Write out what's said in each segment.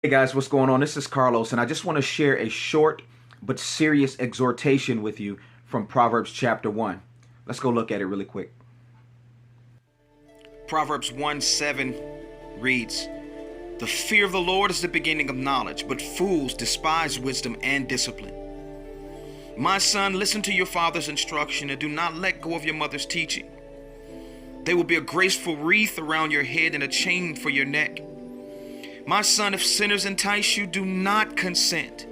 Hey guys, what's going on? This is Carlos, and I just want to share a short but serious exhortation with you from Proverbs chapter 1. Let's go look at it really quick. Proverbs 1:7 reads, "The fear of the Lord is the beginning of knowledge, but fools despise wisdom and discipline. My son, listen to your father's instruction and do not let go of your mother's teaching. They will be a graceful wreath around your head and a chain for your neck. My son, if sinners entice you, do not consent.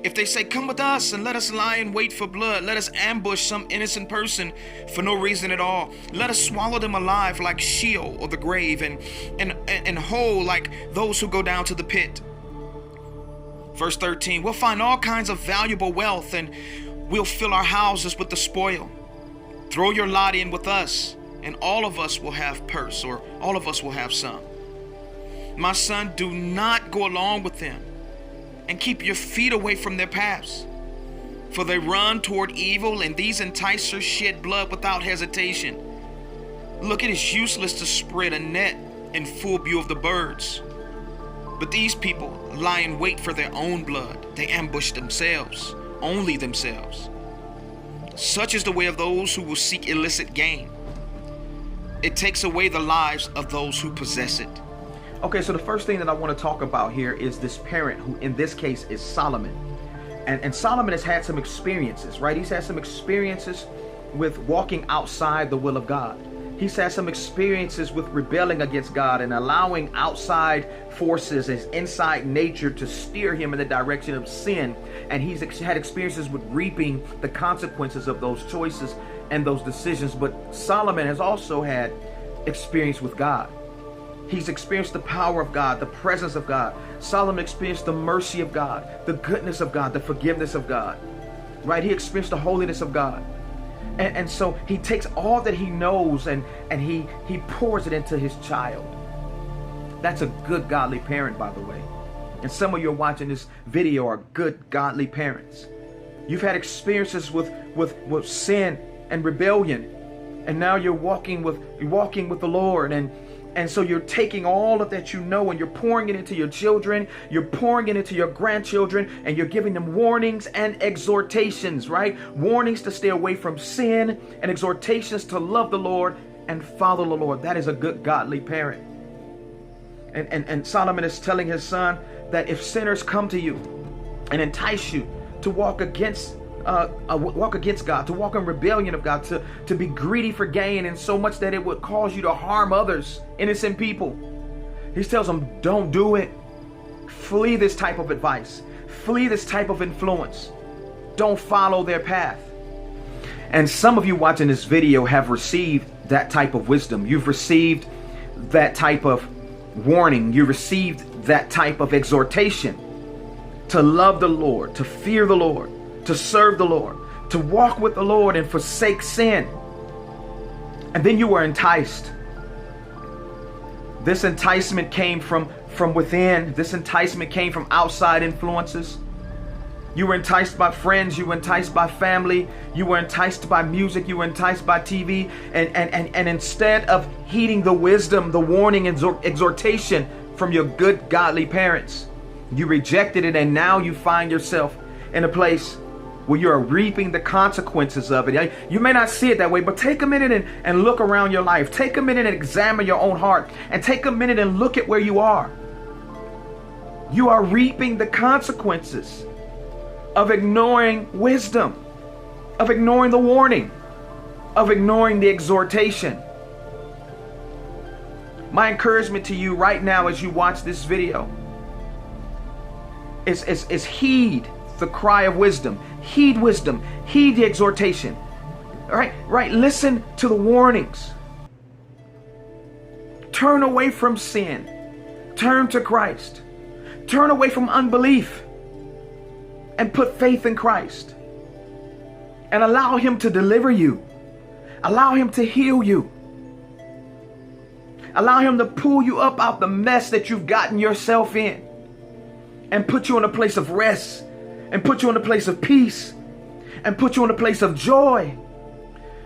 If they say, 'Come with us and let us lie in wait for blood, let us ambush some innocent person for no reason at all. Let us swallow them alive like Sheol or the grave, and whole like those who go down to the pit.'" Verse 13, "We'll find all kinds of valuable wealth and we'll fill our houses with the spoil. Throw your lot in with us and all of us will have purse, or all of us will have some. My son, do not go along with them and keep your feet away from their paths. For they run toward evil and these enticers shed blood without hesitation. Look, it is useless to spread a net in full view of the birds. But these people lie in wait for their own blood. They ambush themselves, only themselves. Such is the way of those who will seek illicit gain. It takes away the lives of those who possess it." Okay, so the first thing that I want to talk about here is this parent, who in this case is Solomon. And Solomon has had some experiences, right? He's had some experiences with walking outside the will of God. He's had some experiences with rebelling against God and allowing outside forces, his inside nature, to steer him in the direction of sin. And he's had experiences with reaping the consequences of those choices and those decisions. But Solomon has also had experience with God. He's experienced the power of God, the presence of God. Solomon experienced the mercy of God, the goodness of God, the forgiveness of God, right? He experienced the holiness of God. And so he takes all that he knows and he pours it into his child. That's a good godly parent, by the way. And some of you are watching this video are good godly parents. You've had experiences with sin and rebellion, and now you're walking with the Lord, and so you're taking all of that you know and you're pouring it into your children, you're pouring it into your grandchildren, and you're giving them warnings and exhortations, right? Warnings to stay away from sin and exhortations to love the Lord and follow the Lord. That is a good godly parent. And Solomon is telling his son that if sinners come to you and entice you to walk against God, to walk in rebellion of God, to be greedy for gain, and so much that it would cause you to harm others, innocent people. He tells them, don't do it. Flee this type of advice. Flee this type of influence. Don't follow their path. And some of you watching this video have received that type of wisdom. You've received that type of warning. You received that type of exhortation to love the Lord, to fear the Lord, to serve the Lord, to walk with the Lord and forsake sin. And then you were enticed. This enticement came from within. This enticement came from outside influences. You were enticed by friends. You were enticed by family. You were enticed by music. You were enticed by TV. And instead of heeding the wisdom, the warning, and exhortation from your good godly parents, you rejected it, and now you find yourself in a place where you are reaping the consequences of it. You may not see it that way, but take a minute and look around your life. Take a minute and examine your own heart, and take a minute and look at where you are. You are reaping the consequences of ignoring wisdom, of ignoring the warning, of ignoring the exhortation. My encouragement to you right now as you watch this video is heed the cry of wisdom. Heed wisdom. Heed the exhortation. All right. Listen to the warnings. Turn away from sin. Turn to Christ. Turn away from unbelief and put faith in Christ. And allow Him to deliver you. Allow Him to heal you. Allow Him to pull you up out the mess that you've gotten yourself in and put you in a place of rest, and put you in a place of peace, and put you in a place of joy.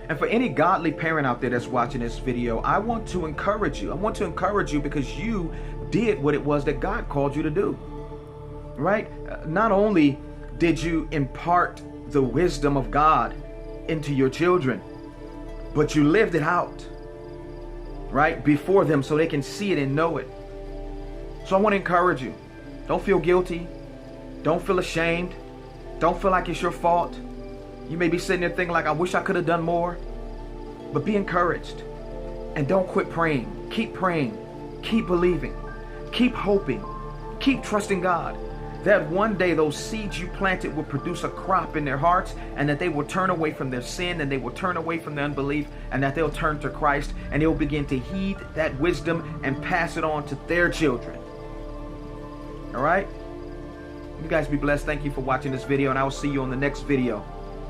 And for any godly parent out there that's watching this video, I want to encourage you. I want to encourage you because you did what it was that God called you to do, right? Not only did you impart the wisdom of God into your children, but you lived it out, right, before them so they can see it and know it. So I want to encourage you. Don't feel guilty. Don't feel ashamed. Don't feel like it's your fault. You may be sitting there thinking like, I wish I could have done more. But be encouraged. And don't quit praying. Keep praying. Keep believing. Keep hoping. Keep trusting God that one day those seeds you planted will produce a crop in their hearts, and that they will turn away from their sin, and they will turn away from their unbelief, and that they'll turn to Christ, and they'll begin to heed that wisdom and pass it on to their children. All right? You guys be blessed. Thank you for watching this video, and I will see you on the next video.